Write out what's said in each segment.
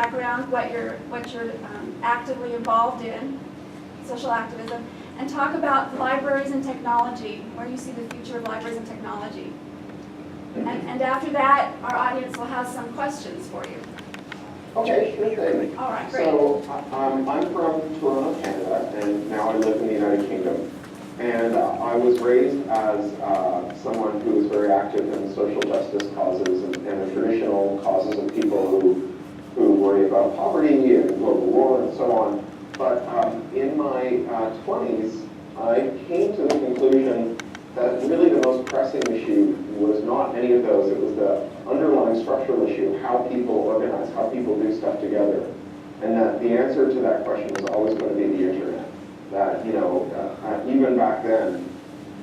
background, what you're actively involved in, social activism, and talk about libraries and technology, where you see the future of libraries and technology. And after that, our audience will have some questions for you. Okay, sure thing. All right, great. So I'm from Toronto, Canada, and now I live in the United Kingdom. And I was raised as someone who was very active in social justice causes and the traditional causes of people who worry about poverty and global war and so on. But in my 20s, I came to the conclusion that really the most pressing issue was not any of those. It was the underlying structural issue of how people organize, how people do stuff together. And that the answer to that question was always going to be the internet. That, even back then,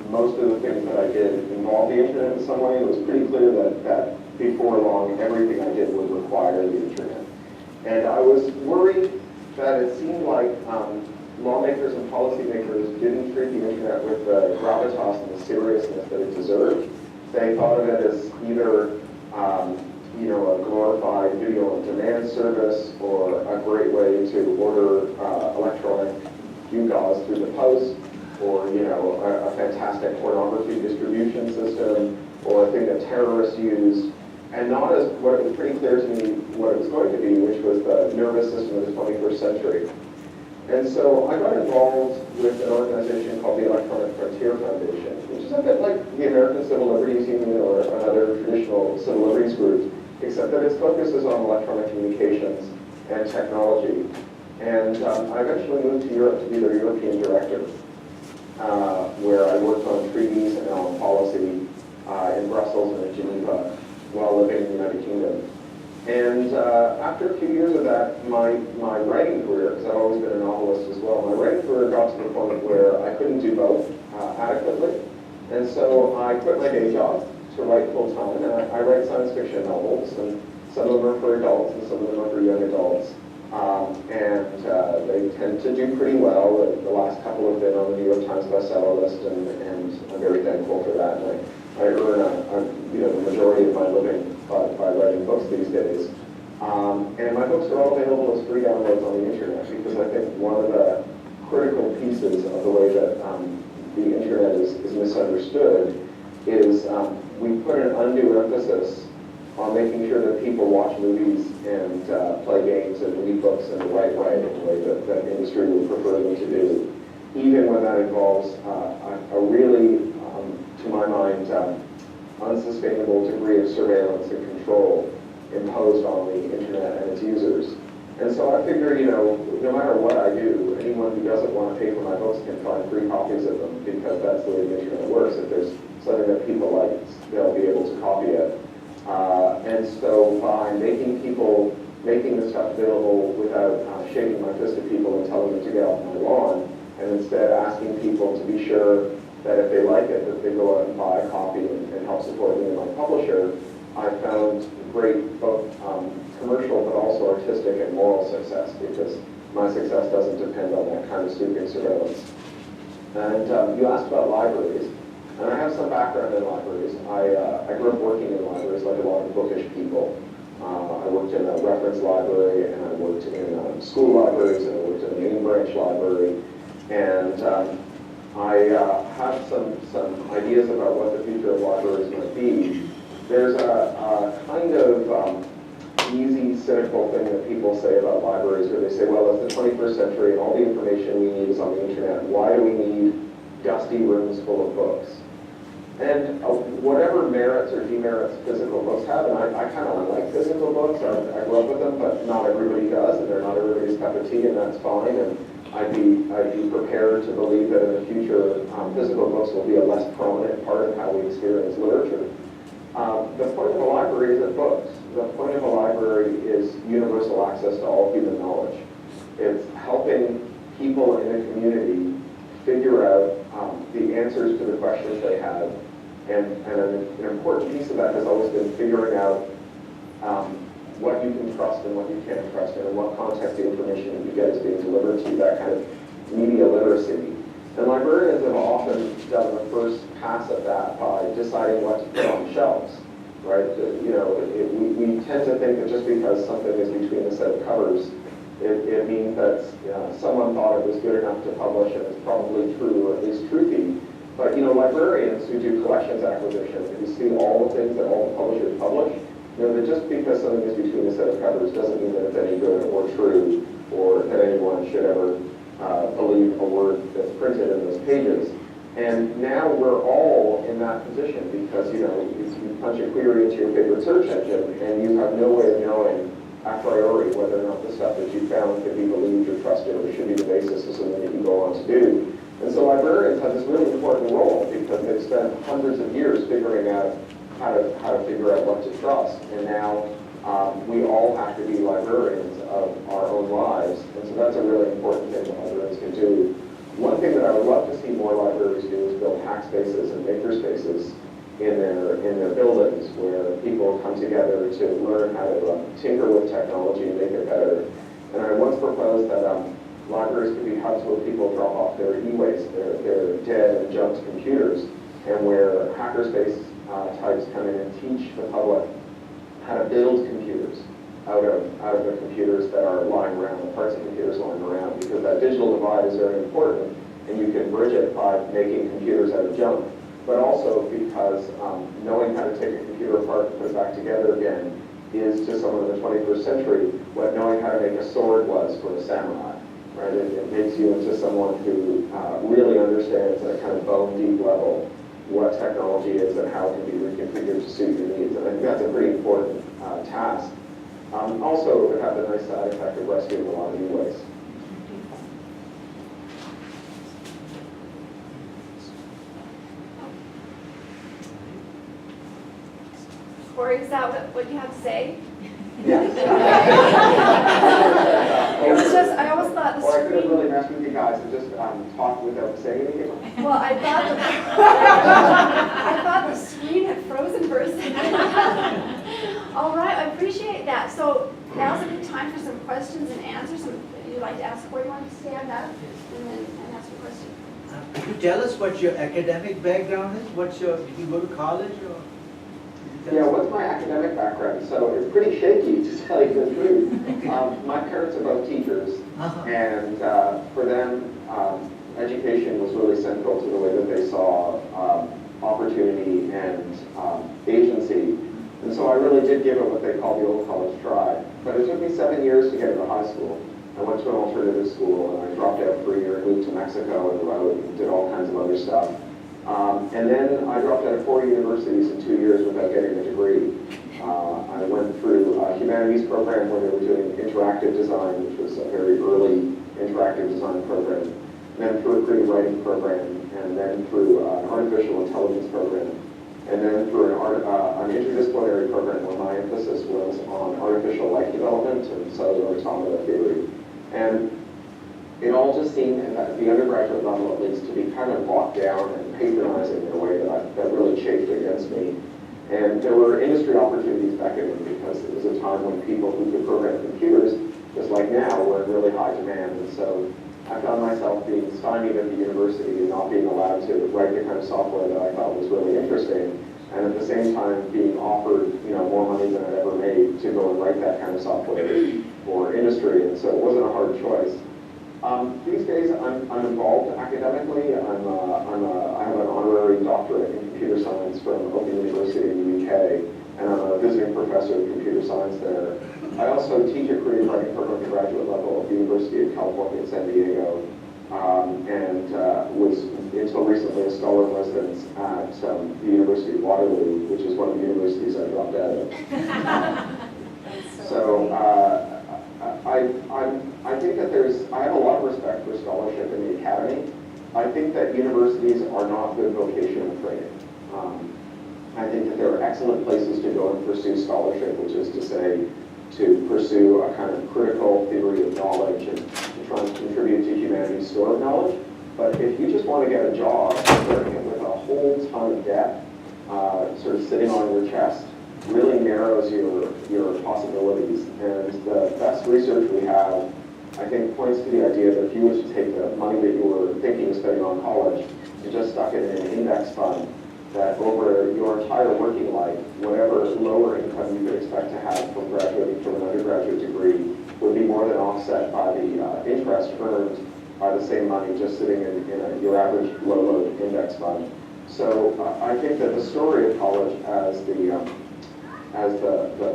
most of the things that I did involved the internet in some way. It was pretty clear that before long, everything I did would require the internet. And I was worried that it seemed like lawmakers and policymakers didn't treat the internet with the gravitas and the seriousness that it deserved. They thought of it as either a glorified video on demand service or a great way to order electronic gewgaws through the post, or a fantastic pornography distribution system, or a thing that terrorists use, and not as what it was pretty clear to me what it was going to be, which was the nervous system of the 21st century. And so I got involved with an organization called the Electronic Frontier Foundation, which is a bit like the American Civil Liberties Union or another traditional civil liberties group, except that its focus is on electronic communications and technology. And I eventually moved to Europe to be their European director, where I worked on treaties and on policy in Brussels and in Geneva while living in the United Kingdom. And after a few years of that, my writing career, because I've always been a novelist as well, my writing career got to the point where I couldn't do both adequately. And so I quit my day job to write full time, and I write science fiction novels, and some of them are for adults and some of them are for young adults. They tend to do pretty well. The last couple have been on the New York Times bestseller list, and I'm very thankful for that. And I earn the majority of my living by writing books these days. And my books are all available as free downloads on the internet, because I think one of the critical pieces of the way that the internet is misunderstood is we put an undue emphasis on making sure that people watch movies and play games and read books in the right way, in the way that industry would prefer them to do, even when that involves a really, to my mind, unsustainable degree of surveillance and control imposed on the internet and its users. And so I figured, no matter what I do, anyone who doesn't want to pay for my books can find free copies of them, because that's the way the internet works. If there's something that people like, they'll be able to copy it. And so by making this stuff available without shaking my fist at people and telling them to get off my lawn, and instead asking people to be sure that if they like it, that they go out and buy a copy and help support me and my publisher, I found great both commercial but also artistic and moral success, because my success doesn't depend on that kind of sweeping surveillance. And you asked about libraries, and I have some background in libraries. I grew up working in libraries like a lot of bookish people. I worked in a reference library, and I worked in school libraries, and I worked in a main branch library, and I have some ideas about what the future of libraries might be. There's a kind of easy, cynical thing that people say about libraries, where they say, well, it's the 21st century and all the information we need is on the internet. Why do we need dusty rooms full of books? And whatever merits or demerits physical books have, and I kind of like physical books, I grew up with them, but not everybody does, and they're not everybody's cup of tea, and that's fine. And I'd be prepared to believe that in the future, physical books will be a less prominent part of how we experience literature. The point of a library isn't books. The point of a library is universal access to all human knowledge. It's helping people in a community figure out the answers to the questions they have. And an important piece of that has always been figuring out what you can trust and what you can't trust, and in what context the information that you get is being delivered to you, that kind of media literacy. And librarians have often done the first pass at that by deciding what to put on shelves. right? We tend to think that just because something is between a set of covers, it means that someone thought it was good enough to publish and it's probably true, or at least truthy. But librarians who do collections acquisition, if you see all the things that all the publishers publish, that just because something is between a set of covers doesn't mean that it's any good or true, or that anyone should ever believe a word that's printed in those pages. And now we're all in that position because you punch a query into your favorite search engine and you have no way of knowing a priori whether or not the stuff that you found could be believed or trusted or should be the basis of something that you go on to do. And so librarians have this really important role because they've spent hundreds of years figuring out how to figure out what to trust. And now we all have to be librarians of our own lives. And so that's a really important thing that librarians can do. One thing that I would love to see more libraries do is build hack spaces and maker spaces in their buildings where people come together to learn how to tinker with technology and make it better. And I once proposed that libraries could be hubs where people drop off their e-waste, their dead and junked computers, and where hackerspace types come in and teach the public how to build computers out of the computers that are lying around, the parts of computers lying around, because that digital divide is very important, and you can bridge it by making computers out of junk, but also because knowing how to take a computer apart and put it back together again is to someone in the 21st century what knowing how to make a sword was for a samurai. Right? It makes you into someone who really understands at a kind of bone-deep level what technology is and how it can be reconfigured to suit your needs. And I think that's a pretty important task. Also, it would have the nice side effect of rescuing a lot of e-waste. Cory, is that what you have to say? Yeah. It was just, I always thought the Or I could have screen... really messed with you guys and just talk without saying anything. Well, I thought the screen had frozen for a second. All right, I appreciate that. So now's a good time for some questions and answers. You'd like to ask Cory, you want to stand up and ask your question? Could you tell us what your academic background is? Did you go to college or? Yeah, what's my academic background? So it's pretty shaky, to tell you the truth. My parents are both teachers, and for them, education was really central to the way that they saw opportunity and agency. And so I really did give it what they call the old college try. But it took me 7 years to get into high school. I went to an alternative school, and I dropped out for a year and moved to Mexico and wrote and did all kinds of other stuff. And then I dropped out of 4 universities in 2 years without getting a degree. I went through a humanities program where they were doing interactive design, which was a very early interactive design program, and then through a creative writing program, and then through an artificial intelligence program, and then through an interdisciplinary program where my emphasis was on artificial life development and cellular automata theory. And it all just seemed, at the undergraduate level at least, to be kind of locked down and patronizing in a way that really chafed against me. And there were industry opportunities beckoning because it was a time when people who could program computers, just like now, were in really high demand. And so I found myself being stymied at the university and not being allowed to write the kind of software that I thought was really interesting, and at the same time being offered more money than I'd ever made to go and write that kind of software for industry. And so it wasn't a hard choice. These days, I'm involved academically. I have an honorary doctorate in computer science from Open University in the UK, and I'm a visiting professor of computer science there. I also teach a creative writing program at the graduate level at the University of California in San Diego, and was until recently a scholar in residence at the University of Waterloo, which is one of the universities I dropped out of. So. I think that I have a lot of respect for scholarship in the academy. I think that universities are not good vocational training. I think that there are excellent places to go and pursue scholarship, which is to say, to pursue a kind of critical theory of knowledge and to try and contribute to humanity's store of knowledge. But if you just want to get a job, starting it with a whole ton of debt, sort of sitting on your chest, really narrows your possibilities. And the best research we have, I think, points to the idea that if you were to take the money that you were thinking of spending on college and just stuck it in an index fund, that over your entire working life, whatever lower income you could expect to have from graduating from an undergraduate degree would be more than offset by the interest earned by the same money just sitting in your average low-load index fund. So I think that the story of college as the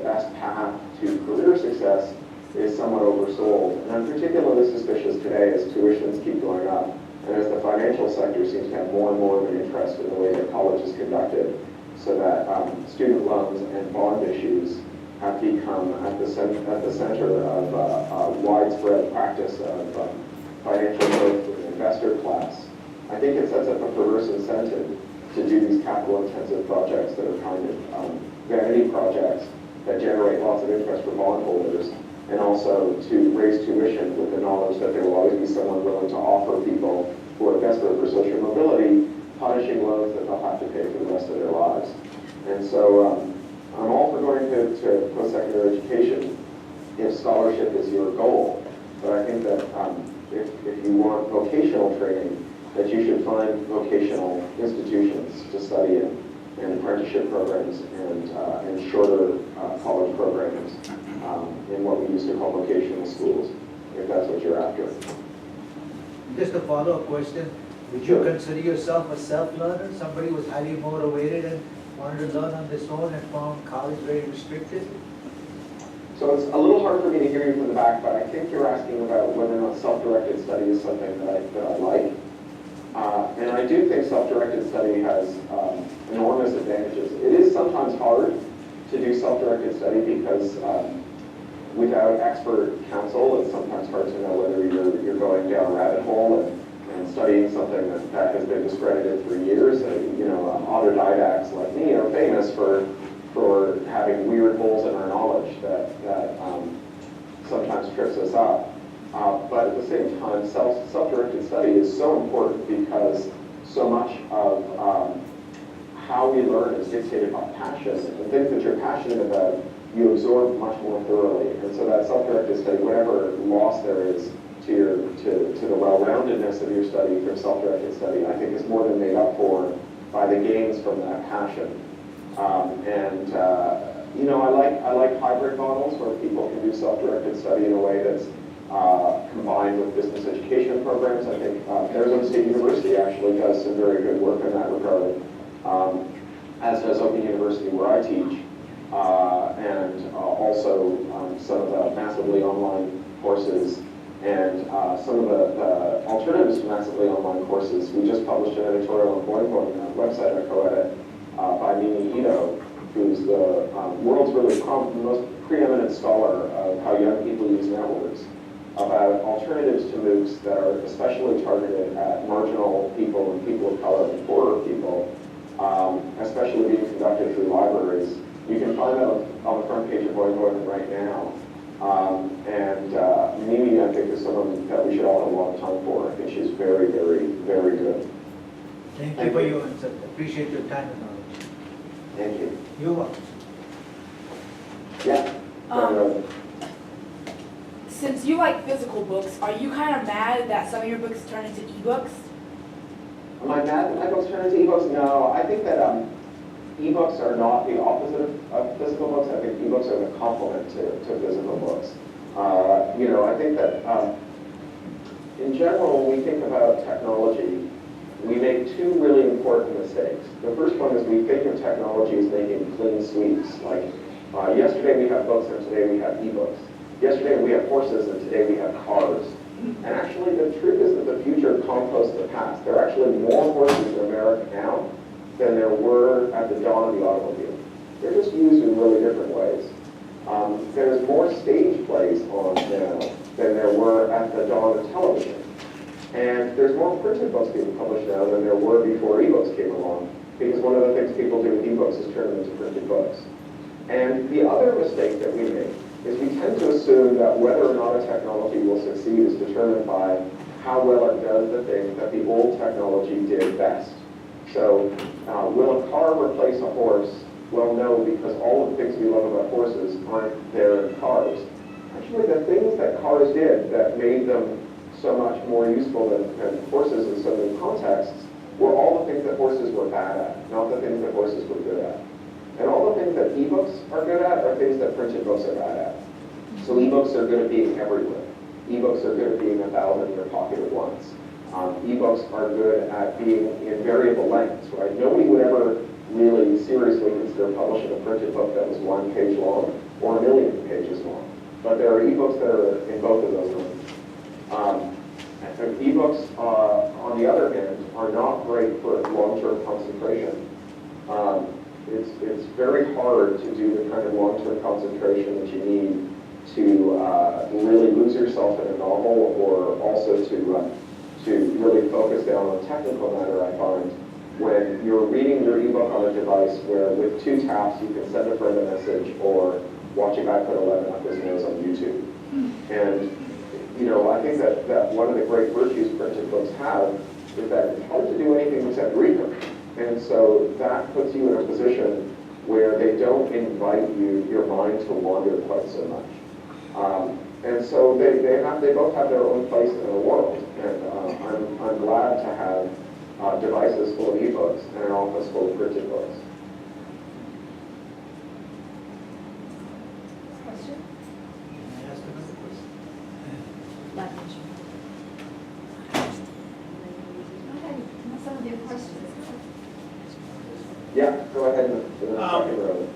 best path to career success is somewhat oversold. And I'm particularly suspicious today as tuitions keep going up and as the financial sector seems to have more and more of an interest in the way that college is conducted, so that student loans and bond issues have become at the center of widespread practice of financial growth for the investor class. I think it sets up a perverse incentive to do these capital-intensive projects that are kind of vanity projects that generate lots of interest for bondholders, and also to raise tuition with the knowledge that there will always be someone willing to offer people who are desperate for social mobility punishing loans that they'll have to pay for the rest of their lives. And so I'm all for going to post-secondary education if scholarship is your goal, but I think that if you want vocational training, that you should find vocational institutions to study in, and apprenticeship programs and shorter college programs in what we used to call vocational schools, if that's what you're after. Just a follow-up question. Would you consider yourself a self-learner, somebody who was highly motivated and wanted to learn on this own and found college very restricted? So it's a little hard for me to hear you from the back, but I think you're asking about whether or not self-directed study is something that I like. And I do think self-directed study has enormous advantages. It is sometimes hard to do self-directed study because without expert counsel, it's sometimes hard to know whether you're going down a rabbit hole and studying something that has been discredited for years. Autodidacts like me are famous for having weird holes in our knowledge that sometimes trips us up. But at the same time, self-directed study is so important because so much of how we learn is dictated by passion, and things that you're passionate about, you absorb much more thoroughly. And so that self-directed study, whatever loss there is to the well-roundedness of your study from self-directed study, I think is more than made up for by the gains from that passion. I like hybrid models where people can do self-directed study in a way that's combined with business education programs. I think Arizona State University actually does some very good work in that regard, as does Open University where I teach, and also some of the massively online courses and some of the alternatives to massively online courses. We just published an editorial on Boing Boing, a website I co-edit, by Mimi Ito, who's the world's really most preeminent scholar of how young people use networks, about alternatives to MOOCs that are especially targeted at marginal people and people of color and poorer people, especially being conducted through libraries. You can find that on the front page of Boing Boing right now. Mimi, I think, is someone that we should all have a lot of time for. I think she's very, very, very good. Thank you for your answer. Appreciate your time and knowledge. Thank you. You're welcome. Yeah. Since you like physical books, are you kind of mad that some of your books turn into ebooks? Am I mad that my books turn into ebooks? No, I think that ebooks are not the opposite of physical books. I think ebooks are the complement to physical books. I think that in general, when we think about technology, we make two really important mistakes. The first one is we think of technology as making clean sweeps. Like yesterday we have books and today we have ebooks. Yesterday we have horses and today we have cars. And actually the truth is that the future composts the past. There are actually more horses in America now than there were at the dawn of the automobile. They're just used in really different ways. There's more stage plays on now than there were at the dawn of television. And there's more printed books being published now than there were before ebooks came along, because one of the things people do with ebooks is turn them into printed books. And the other mistake that we make is we tend to assume that whether or not a technology will succeed is determined by how well it does the thing that the old technology did best. So will a car replace a horse? Well, no, because all of the things we love about horses aren't there in cars. Actually, the things that cars did that made them so much more useful than horses in so many contexts were all the things that horses were bad at, not the things that horses were good at. And all the things that ebooks are good at are things that printed books are bad at. So ebooks are good at being everywhere. Ebooks are good at being 1,000 in your pocket at once. Ebooks are good at being in variable lengths, right? Nobody would ever really seriously consider publishing a printed book that was 1 page long or 1 million pages long. But there are ebooks that are in both of those lengths. And ebooks, on the other hand, are not great for long-term concentration. It's very hard to do the kind of long-term concentration that you need to really lose yourself in a novel, or also to really focus down on technical matter, I find, when you're reading your ebook on a device where with 2 taps you can send a friend a message or watch a guy put a lemon up his nose on YouTube. And I think that one of the great virtues printed books have is that it's hard to do anything except read them. And so that puts you in a position where they don't invite your mind to wander quite so much. And so they both have their own place in the world. And I'm glad to have devices full of ebooks and an office full of printed books. Question? Can I ask another question? Go ahead, some of your questions. Yeah, go ahead in the second row.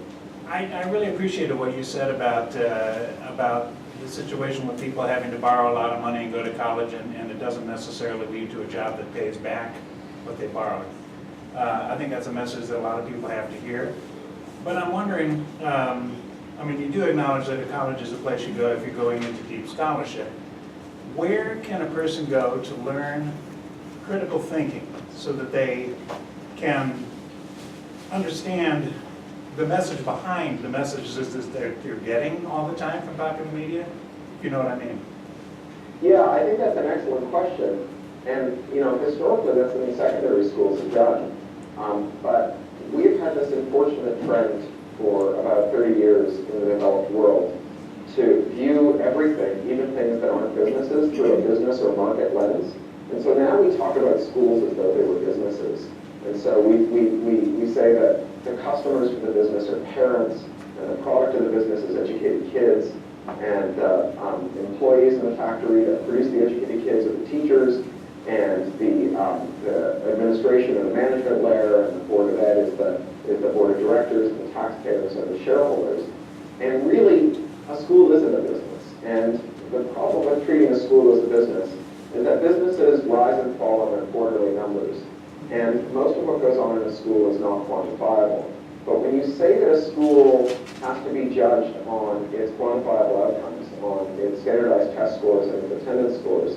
I really appreciated what you said about the situation with people having to borrow a lot of money and go to college, and it doesn't necessarily lead to a job that pays back what they borrowed. I think that's a message that a lot of people have to hear. But I'm wondering, you do acknowledge that a college is a place you go if you're going into deep scholarship. Where can a person go to learn critical thinking so that they can understand the message behind the messages that they're getting all the time from popular media? If you know what I mean. Yeah, I think that's an excellent question. And, historically, that's in secondary schools are done. But we've had this unfortunate trend for about 30 years in the developed world to view everything, even things that aren't businesses, through a business or market lens. And so now we talk about schools as though they were businesses. And so we say that the customers for the business are parents, and the product of the business is educated kids, and employees in the factory that produce the educated kids are the teachers, and the administration and the management layer, and the board of ed is the board of directors, and the taxpayers are the shareholders. And really, a school isn't a business. And the problem with treating a school as a business is that businesses rise and fall on their quarterly numbers. And most of what goes on in a school is not quantifiable. But when you say that a school has to be judged on its quantifiable outcomes, on its standardized test scores and its attendance scores,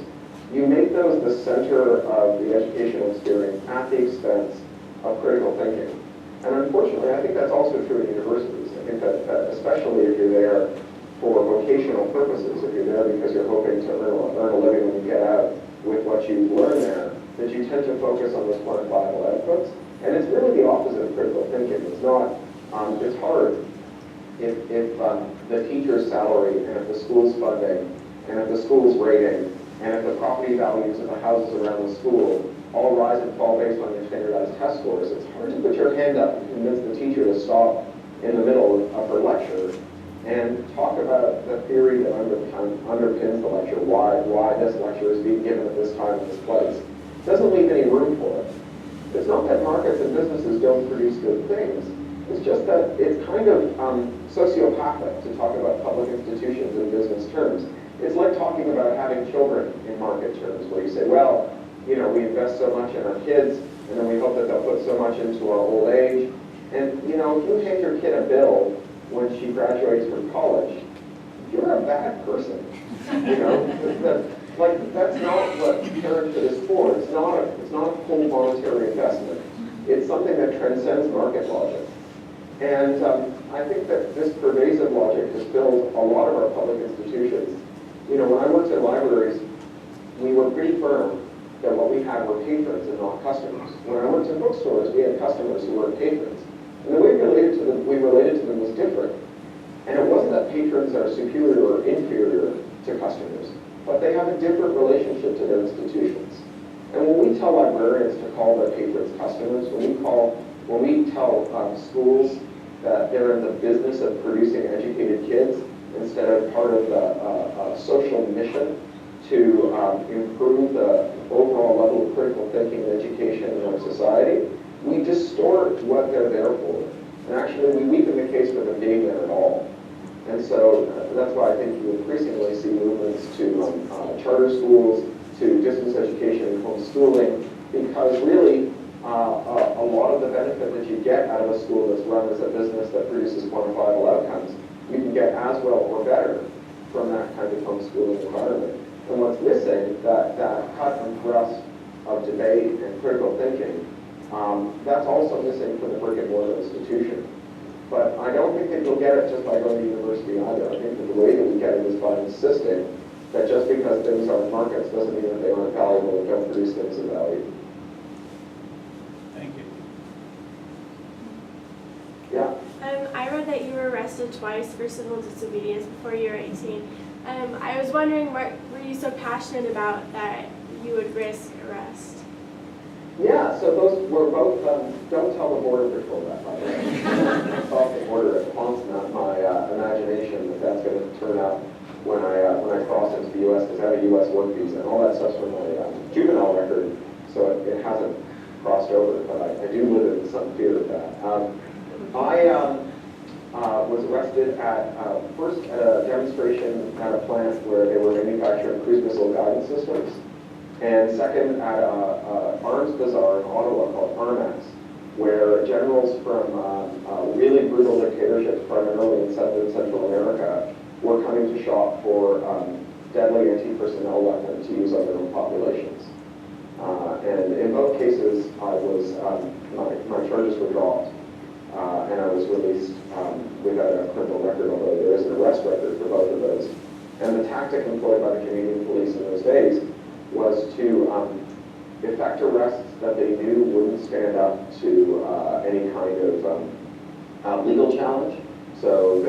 you make those the center of the educational experience at the expense of critical thinking. And unfortunately, I think that's also true in universities. I think that especially if you're there for vocational purposes, if you're there because you're hoping to earn a living when you get out with what you've learned there, that you tend to focus on those quantifiable outputs. And it's really the opposite of critical thinking. It's not, it's hard if the teacher's salary and if the school's funding and if the school's rating and if the property values of the houses around the school all rise and fall based on your standardized test scores. It's hard to put your hand up and convince the teacher to stop in the middle of her lecture and talk about the theory that underpins the lecture, why this lecture is being given at this time in this place. It doesn't leave any room for it. It's not that markets and businesses don't produce good things. It's just that it's kind of sociopathic to talk about public institutions in business terms. It's like talking about having children in market terms, where you say, well, we invest so much in our kids, and then we hope that they'll put so much into our old age. And, if you hand your kid a bill when she graduates from college, you're a bad person. That's not what parenthood is for. It's not a full voluntary investment. It's something that transcends market logic. And I think that this pervasive logic has filled a lot of our public institutions. When I worked in libraries, we were pretty firm that what we had were patrons and not customers. When I worked in bookstores, we had customers who weren't patrons. And the way we related to them was different. And it wasn't that patrons are superior or inferior to customers, but they have a different relationship to their institutions. And when we tell librarians to call their patrons customers, when we tell schools that they're in the business of producing educated kids instead of part of the social mission to improve the overall level of critical thinking and education in our society, we distort what they're there for. And actually, we weaken the case for them being there at all. And so that's why I think you increasingly see movements to charter schools, to distance education and homeschooling, because really a lot of the benefit that you get out of a school that's run as a business that produces quantifiable outcomes, you can get as well or better from that kind of homeschooling environment. And what's missing, that cut and thrust of debate and critical thinking, that's also missing from the brick and mortar institution. But I don't think that you'll get it just by going to university either. I think that the way that we get it is by insisting that just because things aren't markets doesn't mean that they aren't valuable and don't produce things of value. Thank you. Yeah. I read that you were arrested twice for civil disobedience before you were 18. I was wondering, what were you so passionate about that you would risk arrest? Yeah, so those were both, don't tell the Border Patrol that, by the way. It's off the border, it haunts my imagination that that's going to turn up when I cross into the U.S., because I have a U.S. work visa, and all that stuff's from my juvenile record, so it hasn't crossed over, but I do live in some fear of that. I was arrested first at a demonstration at a plant where they were manufacturing cruise missile guidance systems, and second at an arms bazaar in Ottawa called Armax, where generals from really brutal dictatorships, primarily in South and Central America, were coming to shop for deadly anti-personnel weapons to use on their own populations. And in both cases, my charges were dropped, and I was released without a criminal record, although there is an arrest record for both of those. And the tactic employed by the Canadian police in those days was to effect arrests that they knew wouldn't stand up to any kind of legal challenge. So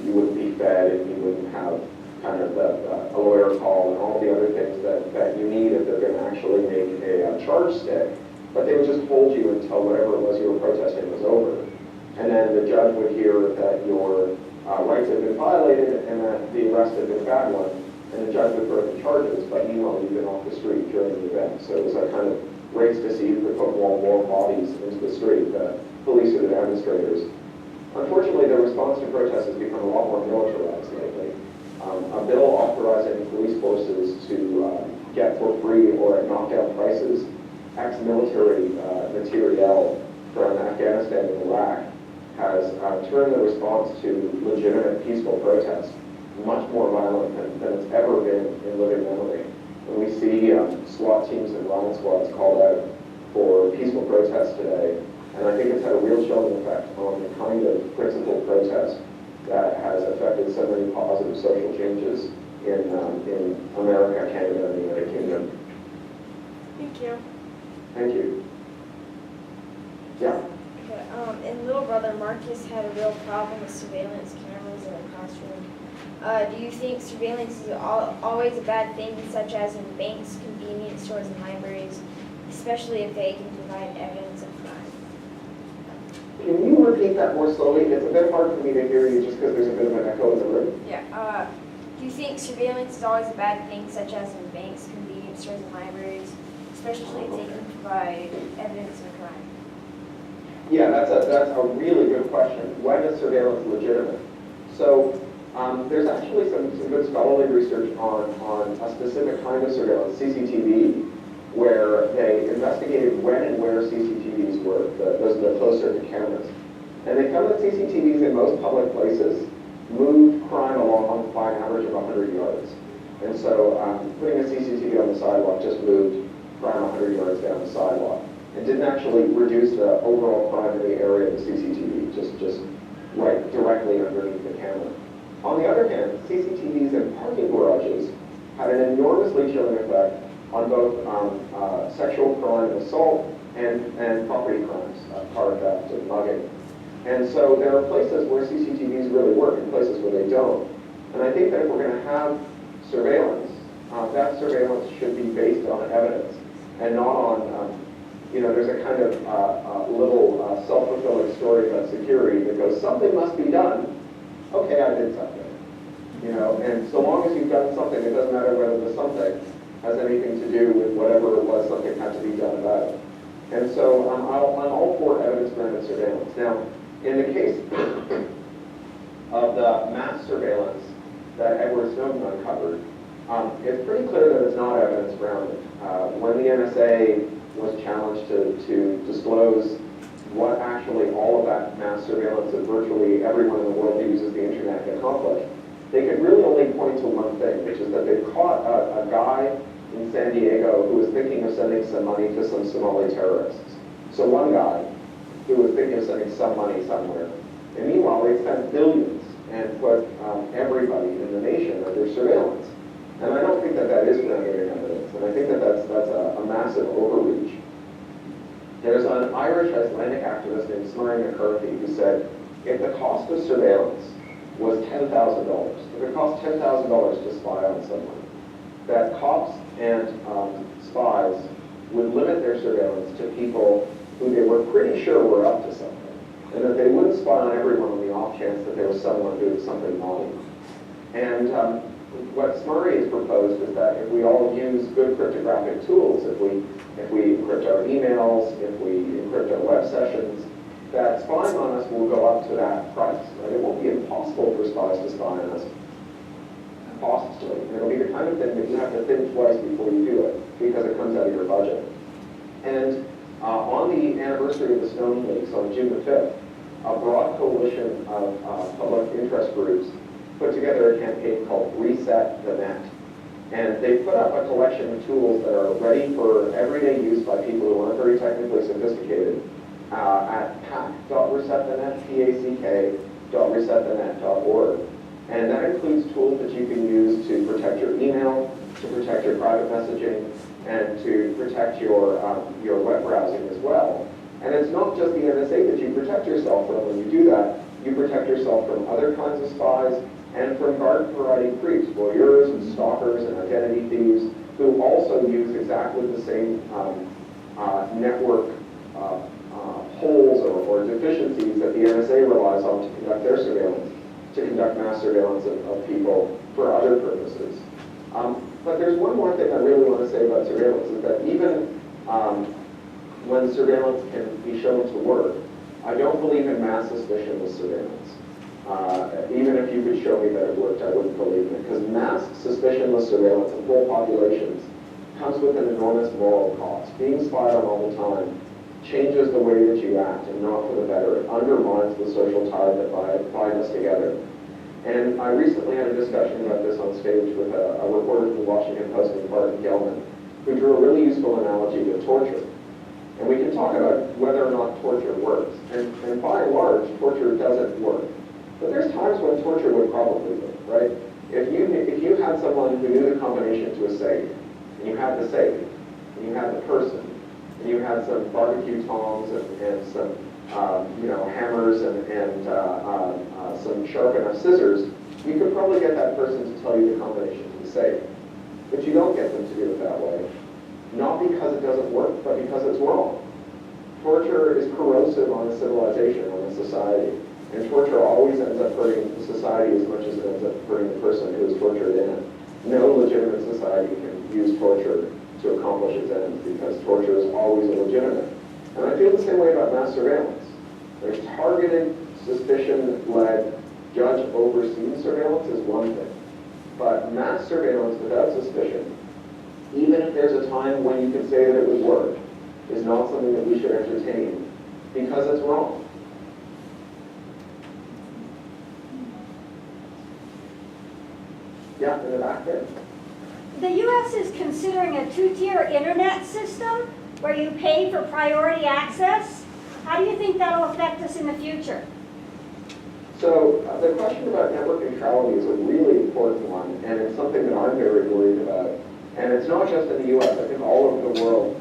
you wouldn't be fed, and you wouldn't have kind of a lawyer call and all the other things that you need if they're going to actually make a charge stick. But they would just hold you until whatever it was you were protesting was over. And then the judge would hear that your rights had been violated and that the arrest had been a bad one, and the judge would throw the charges, but meanwhile you've been off the street during the event. So it was a kind of race to see who could put more bodies into the street, the police or the demonstrators. Unfortunately, the response to protests has become a lot more militarized lately. A bill authorizing police forces to get for free or at knockout prices ex-military materiel from Afghanistan and Iraq has turned the response to legitimate peaceful protests much more violent than it's ever been in living memory. When we see SWAT teams and riot squads called out for peaceful protests today, and I think it's had a real chilling effect on the kind of principled protest that has affected so many positive social changes in America, Canada, and the United Kingdom. Thank you. Thank you. Yeah. Okay, and little brother Marcus had a real problem with surveillance cameras in the classroom. Do you think surveillance is always a bad thing, such as in banks, convenience stores, and libraries, especially if they can provide evidence of crime? Can you repeat that more slowly? It's a bit hard for me to hear you just because there's a bit of an echo in the room. Yeah. Do you think surveillance is always a bad thing, such as in banks, convenience stores, and libraries, especially if they can provide evidence of crime? Yeah, that's a really good question. When is surveillance legitimate? So there's actually some good scholarly research on a specific kind of surveillance, CCTV, where they investigated when and where CCTVs were, those are the closed-circuit cameras. And they found that CCTVs in most public places moved crime along by an average of 100 yards. And so putting a CCTV on the sidewalk just moved crime 100 yards down the sidewalk. It didn't actually reduce the overall crime in the area of the CCTV, just right directly underneath the camera. On the other hand, CCTVs in parking garages had an enormously chilling effect on both sexual crime and assault and property crimes, car theft and mugging. And so there are places where CCTVs really work and places where they don't. And I think that if we're going to have surveillance, that surveillance should be based on evidence. and not on, there's a kind of little self-fulfilling story about security that goes, something must be done. Okay, I did something. And so long as you've done something, it doesn't matter whether the something has anything to do with whatever it was something had to be done about it. And so I'm all for evidence-grounded surveillance. Now, in the case of the mass surveillance that Edward Snowden uncovered, it's pretty clear that it's not evidence-grounded. When the NSA was challenged to disclose what actually all of that mass surveillance that virtually everyone in the world who uses the internet can accomplish, they could really only point to one thing, which is that they caught a guy in San Diego who was thinking of sending some money to some Somali terrorists. So one guy who was thinking of sending some money somewhere. And meanwhile, they spent billions and put everybody in the nation under surveillance. And I don't think that that is grounded in evidence. And I think that that's a massive overreach. There's an Irish Icelandic activist named Snorri McCarthy who said, if the cost of surveillance was $10,000, if it cost $10,000 to spy on someone, that cops and spies would limit their surveillance to people who they were pretty sure were up to something, and that they wouldn't spy on everyone on the off chance that there was someone doing something naughty. And what Snorri has proposed is that if we all use good cryptographic tools, if we encrypt our emails, if we encrypt our web sessions, that spying on us will go up to that price. Right? It won't be impossible for spies to spy on us costly. It'll be the kind of thing that you have to think twice before you do it, because it comes out of your budget. And on the anniversary of the Snowden leaks on June the 5th, a broad coalition of public interest groups put together a campaign called Reset the Net. And they put up a collection of tools that are ready for everyday use by people who aren't very technically sophisticated at pack.resetthenet, pack.resetthenet.org. And that includes tools that you can use to protect your email, to protect your private messaging, and to protect your web browsing as well. And it's not just the NSA that you protect yourself from. When you do that, you protect yourself from other kinds of spies and from garden variety creeps, voyeurs and stalkers and identity thieves who also use exactly the same network holes or deficiencies that the NSA relies on to conduct their surveillance, to conduct mass surveillance of people for other purposes. But there's one more thing I really want to say about surveillance, is that even when surveillance can be shown to work, I don't believe in mass suspicionless surveillance. Even if you could show me that it worked, I wouldn't believe in it, because mass suspicionless surveillance of whole populations comes with an enormous moral cost. Being spied on all the time changes the way that you act, and not for the better. It undermines the social tie that bind us together. And I recently had a discussion about this on stage with a reporter from the Washington Post named Barton Gelman, who drew a really useful analogy with torture. And we can talk about whether or not torture works. And by and large, torture doesn't work. But there's times when torture would probably work, right? If you had someone who knew the combination to a safe, and you had the safe, and you had the person, and you had some barbecue tongs and some hammers and some sharp enough scissors, you could probably get that person to tell you the combination to the safe. But you don't get them to do it that way. Not because it doesn't work, but because it's wrong. Torture is corrosive on a civilization, on a society. And torture always ends up hurting the society as much as it ends up hurting the person who is tortured in it. No legitimate society can use torture to accomplish its ends, because torture is always illegitimate. And I feel the same way about mass surveillance. There's targeted, suspicion-led, judge-overseen surveillance is one thing. But mass surveillance without suspicion, even if there's a time when you can say that it would work, is not something that we should entertain, because it's wrong. Yeah, in the back there. The U.S. is considering a two-tier internet system where you pay for priority access. How do you think that'll affect us in the future? So the question about network neutrality is a really important one, and it's something that I'm very worried about. And it's not just in the U.S., I think all over the world.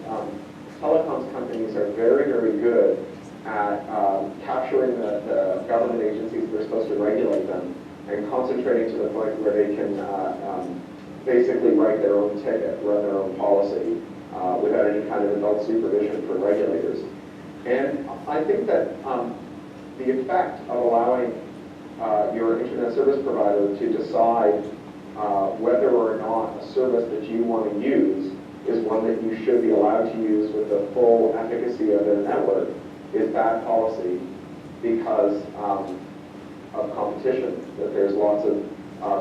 Telecoms companies are very, very good at capturing the government agencies that are supposed to regulate them and concentrating to the point where they can basically write their own ticket, run their own policy, without any kind of adult supervision from regulators. And I think that the effect of allowing your internet service provider to decide whether or not a service that you want to use is one that you should be allowed to use with the full efficacy of their network is bad policy because of competition. That there's lots of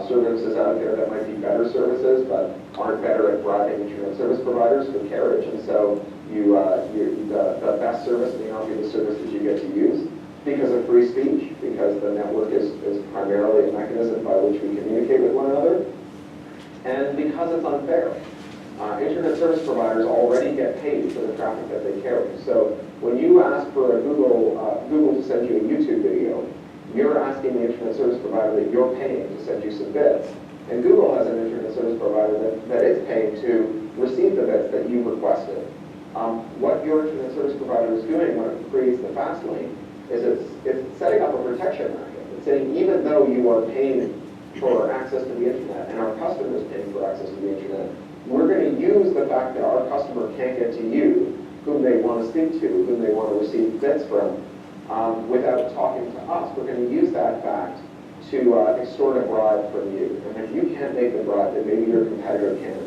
services out there that might be better services but aren't better at bribing internet service providers for carriage. And so the best service may not be the service that you get to use because of free speech, because the network is primarily a mechanism by which we communicate with one another, and because it's unfair. Internet service providers already get paid for the traffic that they carry. So when you ask for a Google to send you a YouTube video, you're asking the internet service provider that you're paying to send you some bits. And Google has an internet service provider that it's paying to receive the bits that you requested. What your internet service provider is doing when it creates the fast lane is it's setting up a protection racket. It's saying even though you are paying for access to the internet and our customer is paying for access to the internet, we're going to use the fact that our customer can't get to you, whom they want to speak to, whom they want to receive bits from, without talking to us. We're going to use that fact to extort a bribe from you. And if you can't make the bribe, then maybe your competitor can.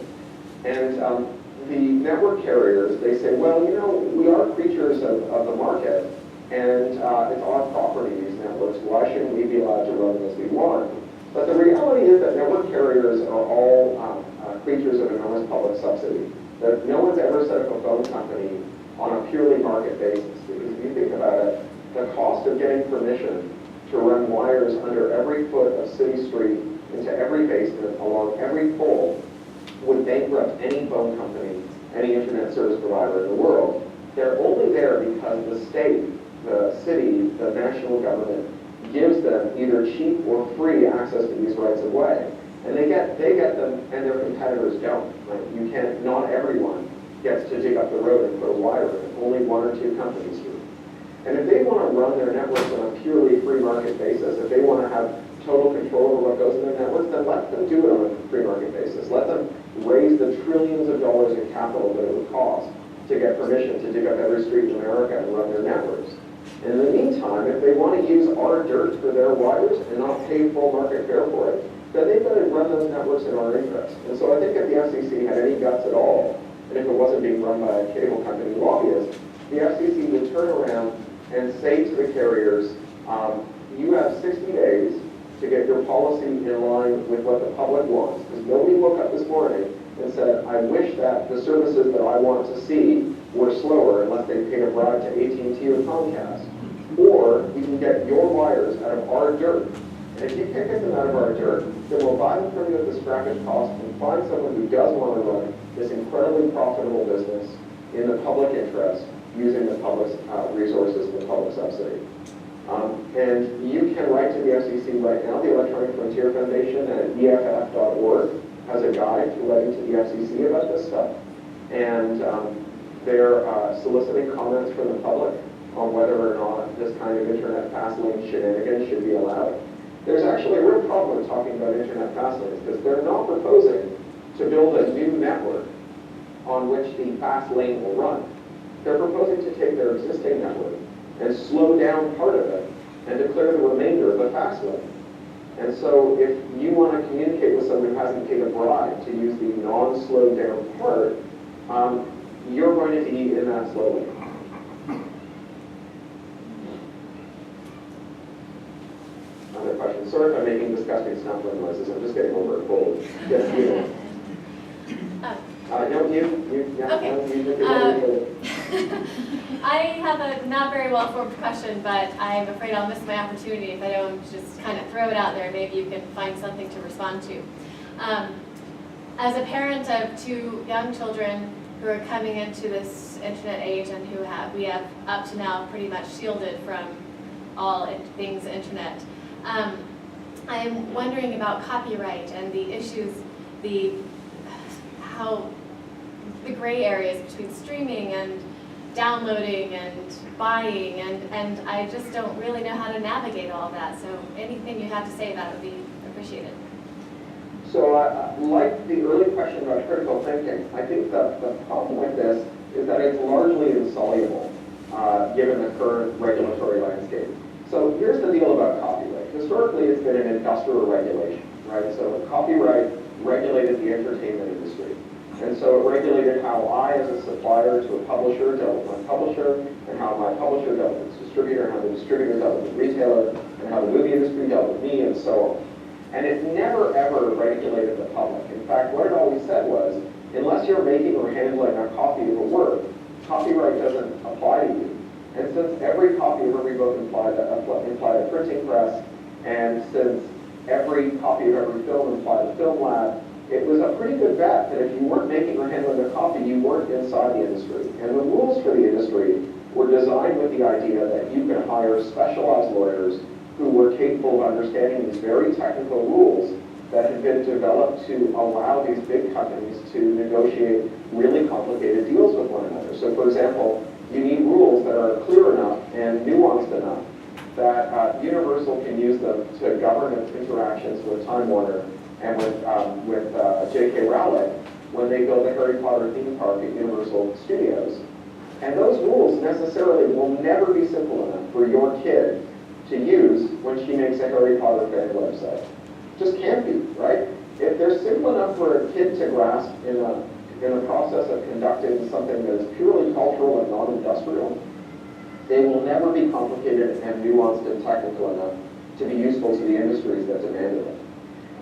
And the network carriers, they say, well, you know, we are creatures of the market, and it's our property, these networks. Why shouldn't we be allowed to run them as we want? But the reality is that network carriers are all creatures of enormous public subsidy. That no one's ever set up a phone company on a purely market basis. Because if you think about it, the cost of getting permission to run wires under every foot of city street, into every basement, along every pole, would bankrupt any phone company, any internet service provider in the world. They're only there because the state, the city, the national government gives them either cheap or free access to these rights of way. And they get them, and their competitors don't. Right? You can't, not everyone gets to dig up the road and put a wire in. Only one or two companies do. And if they want to run their networks on a purely free market basis, if they want to have total control over what goes in their networks, then let them do it on a free market basis. Let them raise the trillions of dollars in capital that it would cost to get permission to dig up every street in America and run their networks. And in the meantime, if they want to use our dirt for their wires and not pay full market fare for it, then they've got to run those networks in our interest. And so I think if the FCC had any guts at all, and if it wasn't being run by a cable company lobbyist, the FCC would turn around and say to the carriers, you have 60 days to get your policy in line with what the public wants. Because nobody woke up this morning and said, I wish that the services that I want to see were slower unless they paid a bribe to AT&T or Comcast. Or you can get your wires out of our dirt. And if you can't get them out of our dirt, then we'll buy them from you at the scrappage cost and find someone who does want to run this incredibly profitable business in the public interest using the public's resources and the public subsidy. And you can write to the FCC right now. The Electronic Frontier Foundation at EFF.org has a guide to writing to the FCC about this stuff. And they're soliciting comments from the public on whether or not this kind of internet fast lane shenanigans should be allowed. There's actually a real problem with talking about internet fast lanes because they're not proposing to build a new network on which the fast lane will run. They're proposing to take their existing network and slow down part of it and declare the remainder of the fast lane. And so if you want to communicate with someone who hasn't paid a bribe to use the non-slowed down part, you're going to be in that slow lane. Other questions? Sorry if I'm making disgusting snuffling noises. I'm just getting over a cold. Yes, you. No, you. Yeah, Okay. No, you I have a not very well formed question, but I'm afraid I'll miss my opportunity if I don't just kind of throw it out there. Maybe you can find something to respond to. As a parent of two young children who are coming into this internet age and we have up to now pretty much shielded from all things internet, I'm wondering about copyright and the issues, the gray areas between streaming and downloading and buying, and I just don't really know how to navigate all of that. So anything you have to say about it would be appreciated. So like the early question about critical thinking. I think the problem with this is that it's largely insoluble, given the current regulatory landscape. So here's the deal about copyright. Historically, it's been an industrial regulation, right? So copyright regulated the entertainment industry. And so it regulated how I, as a supplier to a publisher, dealt with my publisher, and how my publisher dealt with its distributor, and how the distributor dealt with the retailer, and how the movie industry dealt with me, and so on. And it never, ever regulated the public. In fact, what it always said was, unless you're making or handling a copy of a work, copyright doesn't apply to you. And since every copy of every book implied a printing press, and since every copy of every film implied a film lab, it was a pretty good bet that if you weren't making or handling a copy, you weren't inside the industry. And the rules for the industry were designed with the idea that you could hire specialized lawyers who were capable of understanding these very technical rules that had been developed to allow these big companies to negotiate really complicated deals with one another. So for example, you need rules that are clear enough and nuanced enough that Universal can use them to govern its interactions with Time Warner and with J.K. Rowling when they build the Harry Potter theme park at Universal Studios. And those rules necessarily will never be simple enough for your kid to use when she makes a Harry Potter fan website. Just can't be, right? If they're simple enough for a kid to grasp in the process of conducting something that is purely cultural and non-industrial, they will never be complicated and nuanced and technical enough to be useful to the industries that demanded it.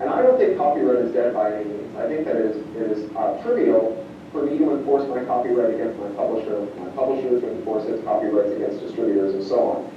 And I don't think copyright is dead by any means. I think that it is trivial for me to enforce my copyright against my publisher to enforce its copyrights against distributors and so on.